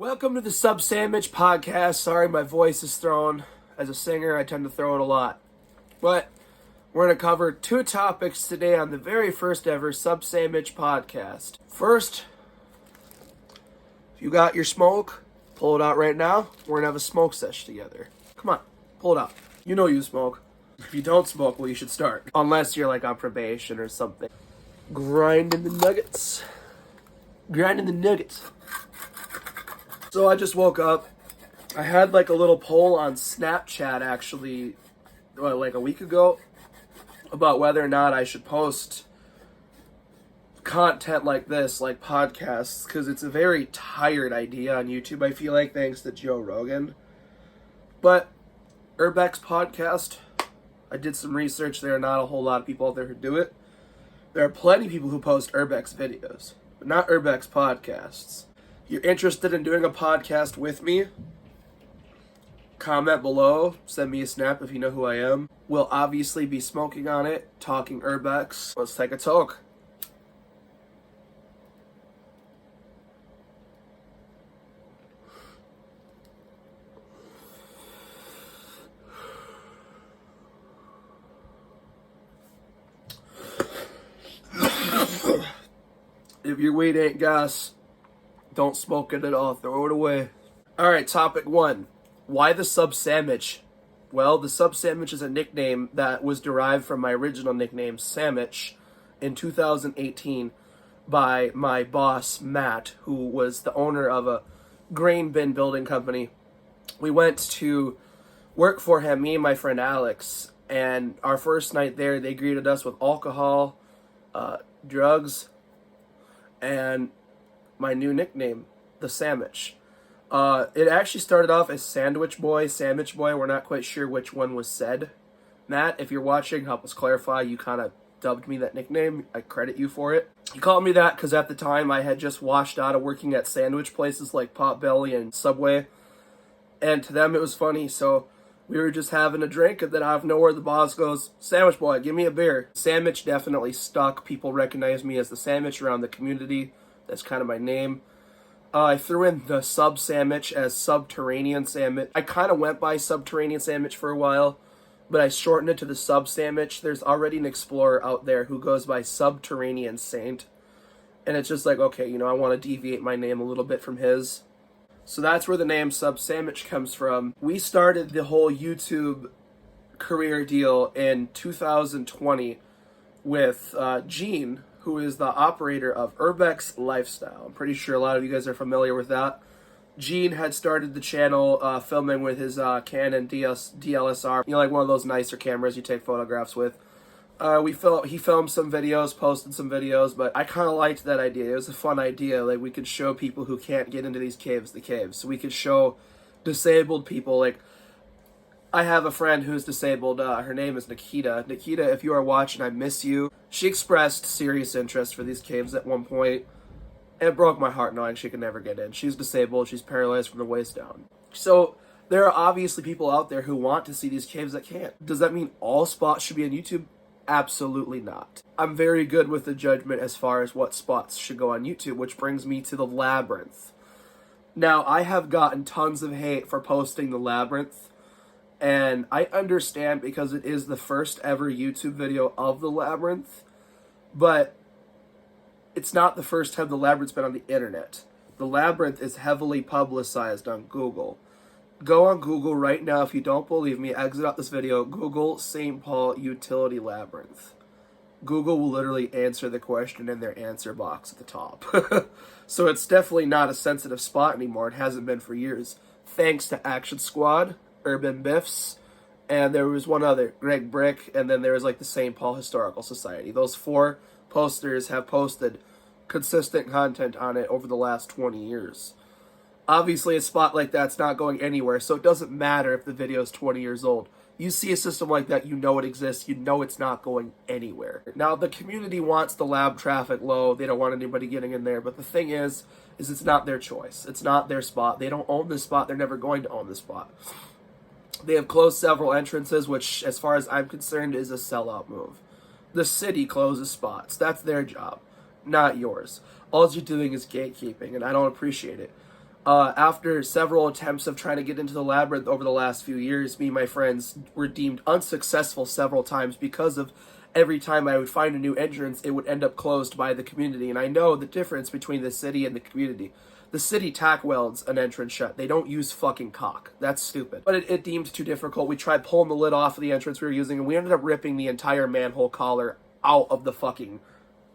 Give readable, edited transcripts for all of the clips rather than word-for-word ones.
Welcome to the Sub-Sammich Podcast. Sorry my voice is thrown. As a singer, I tend to throw it a lot. But we're going to cover two topics today on the very first ever Sub-Sammich Podcast. First, if you got your smoke, pull it out right now. We're going to have a smoke sesh together. Come on, pull it out. You know you smoke. If you don't smoke, well, you should start. Unless you're like on probation or something. Grinding the nuggets. Grinding the nuggets. So I just woke up. I had like a little poll on Snapchat actually, like a week ago, about whether or not I should post content like this, like podcasts, because it's a very tired idea on YouTube, I feel like, thanks to Joe Rogan. But Urbex Podcast, I did some research. There are not a whole lot of people out there who do it. There are plenty of people who post Urbex videos, but not Urbex podcasts. You're interested in doing a podcast with me? Comment below, send me a snap if you know who I am. We'll obviously be smoking on it, talking Urbex. Let's take a talk. If your weed ain't gas, don't smoke it at all. Throw it away. Alright, topic one. Why the Sub-Sammich? Well, the Sub-Sammich is a nickname that was derived from my original nickname, Sammich, in 2018 by my boss, Matt, who was the owner of a grain bin building company. We went to work for him, me and my friend Alex, and our first night there, they greeted us with alcohol, drugs, and my new nickname, the Sammich. It actually started off as Sandwich Boy, Sandwich Boy. We're not quite sure which one was said. Matt, if you're watching, help us clarify. You kind of dubbed me that nickname. I credit you for it. He called me that because at the time I had just washed out of working at sandwich places like Potbelly and Subway. And to them it was funny, so we were just having a drink, and then out of nowhere the boss goes, "Sandwich Boy, give me a beer." Sammich definitely stuck. People recognize me as the Sammich around the community. That's kind of my name. I threw in the Sub-Sammich as Subterranean Sammich. I kind of went by Subterranean Sammich for a while, but I shortened it to the Sub-Sammich. There's already an explorer out there who goes by Subterranean Saint. And it's just like, okay, I want to deviate my name a little bit from his. So that's where the name Sub-Sammich comes from. We started the whole YouTube career deal in 2020 with Gene, who is the operator of Urbex Lifestyle. I'm pretty sure a lot of you guys are familiar with that. Gene had started the channel filming with his Canon DLSR, like one of those nicer cameras you take photographs with. He filmed some videos, posted some videos, but I kind of liked that idea. It was a fun idea. Like, we could show people who can't get into these caves the caves. So we could show disabled people, like, I have a friend who's disabled. Her name is Nikita. Nikita, if you are watching, I miss you. She expressed serious interest for these caves at one point. It broke my heart knowing she could never get in. She's disabled. She's paralyzed from the waist down. So there are obviously people out there who want to see these caves that can't. Does that mean all spots should be on YouTube? Absolutely not. I'm very good with the judgment as far as what spots should go on YouTube, which brings me to the Labyrinth. Now, I have gotten tons of hate for posting the Labyrinth. And I understand because it is the first ever YouTube video of the Labyrinth, but it's not the first time the Labyrinth's been on the internet. The Labyrinth is heavily publicized on Google. Go on Google right now if you don't believe me, exit out this video, Google St. Paul Utility Labyrinth. Google will literally answer the question in their answer box at the top. So it's definitely not a sensitive spot anymore. It hasn't been for years. Thanks to Action Squad, Urban Biffs, and there was one other, Greg Brick, and then there was like the St. Paul Historical Society. Those four posters have posted consistent content on it over the last 20 years. Obviously, a spot like that's not going anywhere, so it doesn't matter if the video is 20 years old. You see a system like that, you know it exists, you know it's not going anywhere. Now, the community wants the lab traffic low, they don't want anybody getting in there, but the thing is it's not their choice. It's not their spot. They don't own this spot, they're never going to own this spot. They have closed several entrances, which, as far as I'm concerned, is a sellout move. The city closes spots. That's their job, not yours. All you're doing is gatekeeping, and I don't appreciate it. After several attempts of trying to get into the labyrinth over the last few years, me and my friends were deemed unsuccessful several times because of every time I would find a new entrance, it would end up closed by the community. And I know the difference between the city and the community. The city tack welds an entrance shut. They don't use fucking caulk. That's stupid. But it deemed too difficult. We tried pulling the lid off of the entrance we were using, and we ended up ripping the entire manhole collar out of the fucking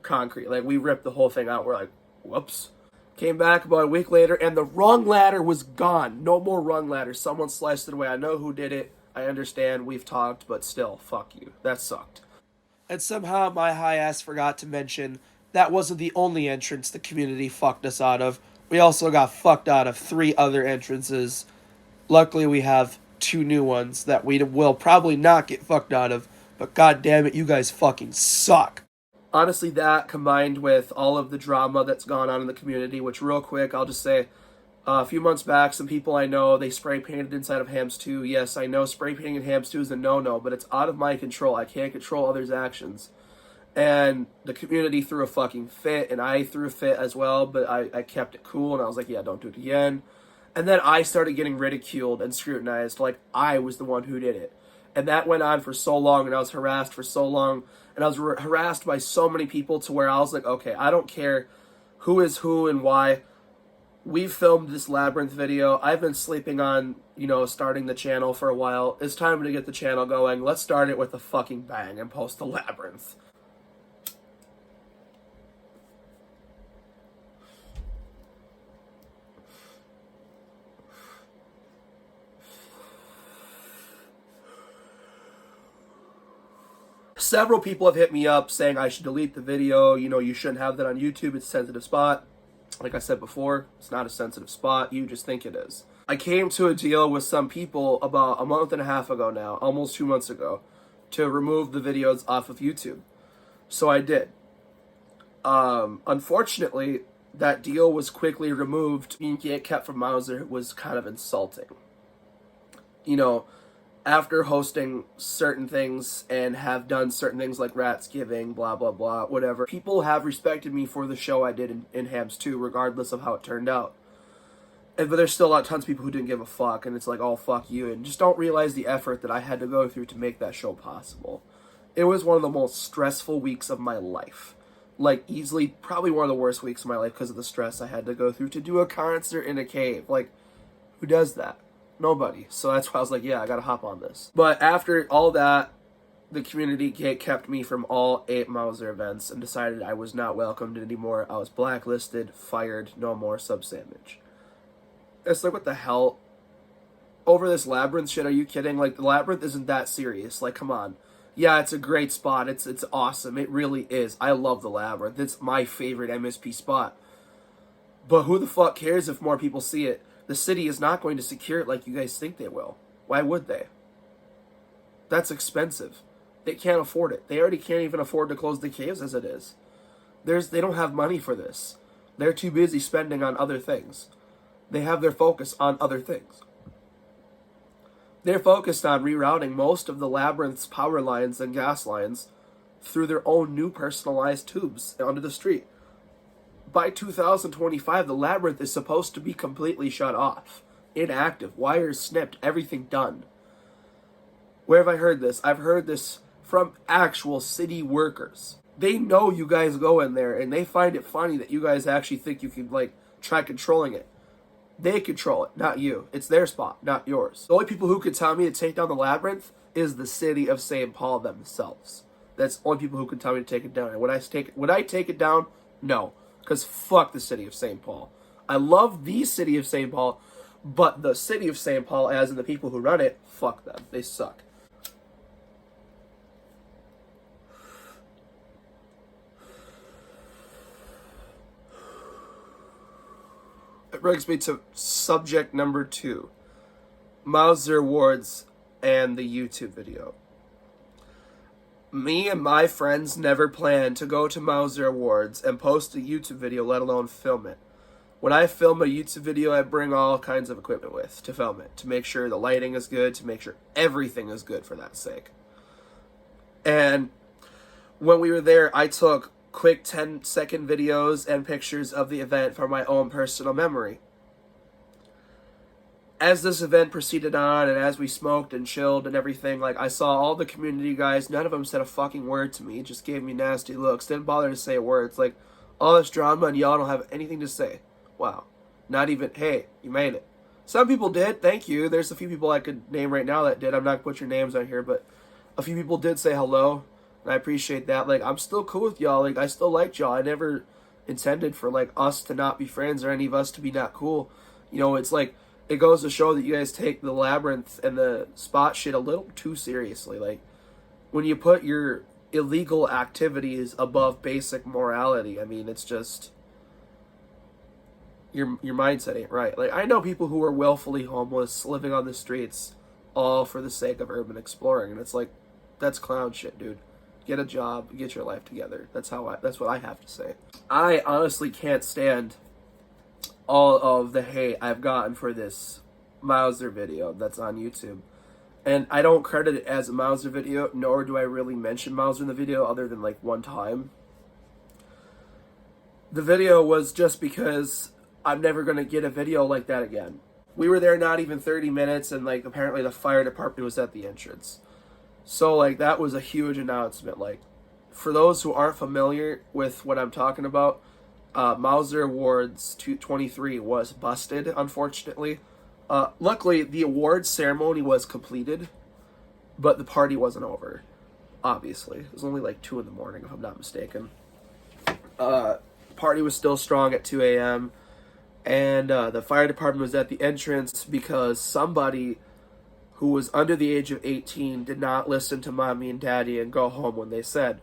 concrete. Like, we ripped the whole thing out. We're like, whoops. Came back about a week later, and the rung ladder was gone. No more rung ladder. Someone sliced it away. I know who did it. I understand. We've talked, but still, fuck you. That sucked. And somehow my high ass forgot to mention that wasn't the only entrance the community fucked us out of. We also got fucked out of 3 other entrances. Luckily, we have 2 new ones that we will probably not get fucked out of, but god damn it, you guys fucking suck. Honestly, that combined with all of the drama that's gone on in the community, which real quick, I'll just say, a few months back, some people I know, they spray painted inside of Hams 2. Yes, I know spray painting in Hams 2 is a no-no, but it's out of my control. I can't control others' actions. And the community threw a fucking fit, and I threw a fit as well, but I kept it cool, and I was like, yeah, don't do it again. And then I started getting ridiculed and scrutinized like I was the one who did it. And that went on for so long, and I was harassed for so long, and I was harassed by so many people to where I was like, okay, I don't care who is who and why. We've filmed this Labyrinth video. I've been sleeping on, starting the channel for a while. It's time to get the channel going. Let's start it with a fucking bang and post the Labyrinth. Several people have hit me up saying I should delete the video. You shouldn't have that on YouTube. It's a sensitive spot. Like I said before, it's not a sensitive spot. You just think it is. I came to a deal with some people about a month and a half ago now, almost 2 months ago, to remove the videos off of YouTube. So I did. Unfortunately, that deal was quickly removed. Being kept from Mauser was kind of insulting. After hosting certain things and have done certain things like Rats Giving, blah, blah, blah, whatever, people have respected me for the show I did in Hams 2, regardless of how it turned out. But there's still tons of people who didn't give a fuck, and it's like, oh, fuck you, and just don't realize the effort that I had to go through to make that show possible. It was one of the most stressful weeks of my life. Like, easily, probably one of the worst weeks of my life because of the stress I had to go through to do a concert in a cave. Like, who does that? Nobody. So that's why I was like, yeah, I gotta hop on this. But after all that, the community kept me from all 8 Mauser events and decided I was not welcomed anymore. I was blacklisted, fired, no more Sub-Sammich. It's like, what the hell? Over this Labyrinth shit, are you kidding? Like, the Labyrinth isn't that serious. Like, come on. Yeah, it's a great spot. It's awesome. It really is. I love the Labyrinth. It's my favorite MSP spot. But who the fuck cares if more people see it? The city is not going to secure it like you guys think they will. Why would they? That's expensive. They can't afford it. They already can't even afford to close the caves as it is. They don't have money for this. They're too busy spending on other things. They have their focus on other things. They're focused on rerouting most of the Labyrinth's power lines and gas lines through their own new personalized tubes onto the street. By 2025, the Labyrinth is supposed to be completely shut off. Inactive, wires snipped, everything done. Where have I heard this? I've heard this from actual city workers. They know you guys go in there, and they find it funny that you guys actually think you can, try controlling it. They control it, not you. It's their spot, not yours. The only people who could tell me to take down the Labyrinth is the city of St. Paul themselves. That's the only people who can tell me to take it down. And would I take it down? No. Because fuck the city of St. Paul. I love the city of St. Paul, but the city of St. Paul, as in the people who run it, fuck them. They suck. It brings me to subject number 2. Mauser Awards and the YouTube video. Me and my friends never planned to go to Mauser Awards and post a YouTube video, let alone film it. When I film a YouTube video, I bring all kinds of equipment with to film it, to make sure the lighting is good, to make sure everything is good for that sake. And when we were there, I took quick 10-second videos and pictures of the event for my own personal memory. as this event proceeded on and as we smoked and chilled and everything, like, I saw all the community guys. None of them said a fucking word to me. Just gave me nasty looks. Didn't bother to say a word. It's like, all this drama and y'all don't have anything to say. Wow. Not even, hey, you made it. Some people did. Thank you. There's a few people I could name right now that did. I'm not going to put your names on here, but a few people did say hello. And I appreciate that. Like, I'm still cool with y'all. Like, I still liked y'all. I never intended for, like, us to not be friends or any of us to be not cool. You know, it's like, it goes to show that you guys take the labyrinth and the spot shit a little too seriously. Like, when you put your illegal activities above basic morality, I mean, it's just, your mindset ain't right. Like, I know people who are willfully homeless, living on the streets, all for the sake of urban exploring, and it's like, that's clown shit, dude. Get a job, get your life together. That's what I have to say. I honestly can't stand all of the hate I've gotten for this Mauser video that's on YouTube. And I don't credit it as a Mauser video, nor do I really mention Mauser in the video other than like one time. The video was just because I'm never going to get a video like that again. We were there not even 30 minutes and like apparently the fire department was at the entrance. So like that was a huge announcement. Like, for those who aren't familiar with what I'm talking about, Mauser Awards 223 was busted, unfortunately. Luckily, the awards ceremony was completed, but the party wasn't over, obviously. It was only like 2 in the morning, if I'm not mistaken. Party was still strong at 2 a.m., and the fire department was at the entrance because somebody who was under the age of 18 did not listen to mommy and daddy and go home when they said.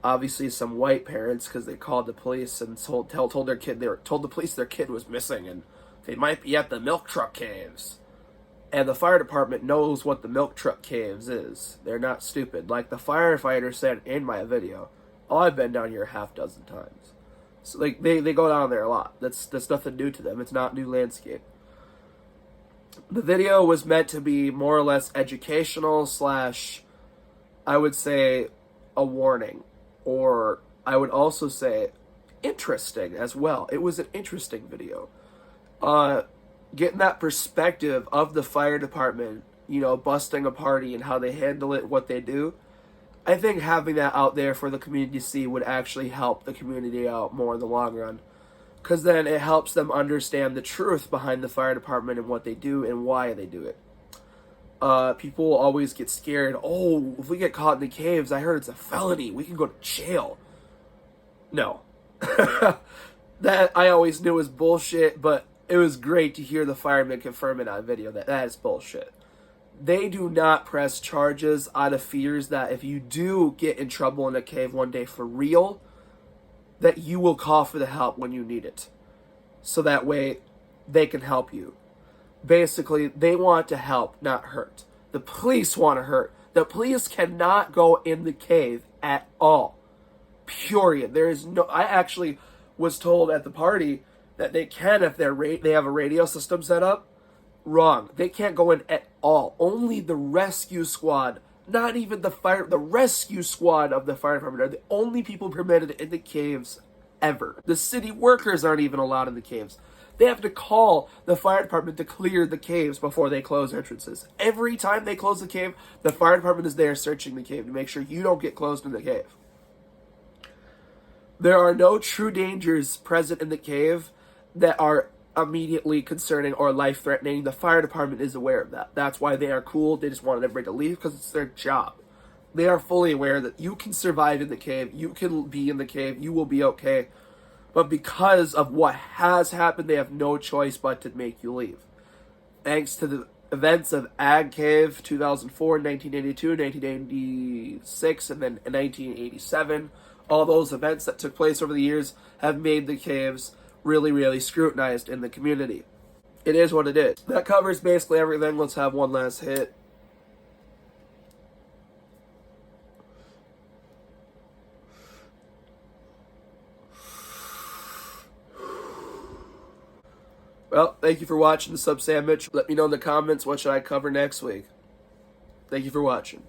Obviously, some white parents, because they called the police and told the police their kid was missing and they might be at the milk truck caves. And the fire department knows what the milk truck caves is. They're not stupid. Like the firefighter said in my video, oh, I've been down here a half dozen times. So like they go down there a lot. That's nothing new to them. It's not new landscape. The video was meant to be more or less educational / I would say a warning. Or I would also say interesting as well. It was an interesting video. Getting that perspective of the fire department, you know, busting a party and how they handle it, what they do. I think having that out there for the community to see would actually help the community out more in the long run. Because then it helps them understand the truth behind the fire department and what they do and why they do it. People always get scared. Oh, if we get caught in the caves, I heard it's a felony. We can go to jail. No. That I always knew was bullshit, but it was great to hear the fireman confirm it on video that is bullshit. They do not press charges out of fears that if you do get in trouble in a cave one day for real, that you will call for the help when you need it. So that way they can help you. Basically, they want to help, not hurt. The police want to hurt. The police cannot go in the cave at all. Period. There is no... I actually was told at the party that they can if they have a radio system set up. Wrong. They can't go in at all. Only the rescue squad, not even the rescue squad of the fire department are the only people permitted in the caves ever. The city workers aren't even allowed in the caves. They have to call the fire department to clear the caves before they close entrances. Every time they close the cave, the fire department is there searching the cave to make sure you don't get closed in the cave. There are no true dangers present in the cave that are immediately concerning or life-threatening. The fire department is aware of that. That's why they are cool. They just wanted everybody to leave because it's their job. They are fully aware that you can survive in the cave. You can be in the cave. You will be okay. But because of what has happened, they have no choice but to make you leave. Thanks to the events of Ag Cave 2004, 1982, 1986, and then 1987, all those events that took place over the years have made the caves really, really scrutinized in the community. It is what it is. That covers basically everything. Let's have one last hit. Well, thank you for watching the Sub-Sammich. Let me know in the comments what should I cover next week. Thank you for watching.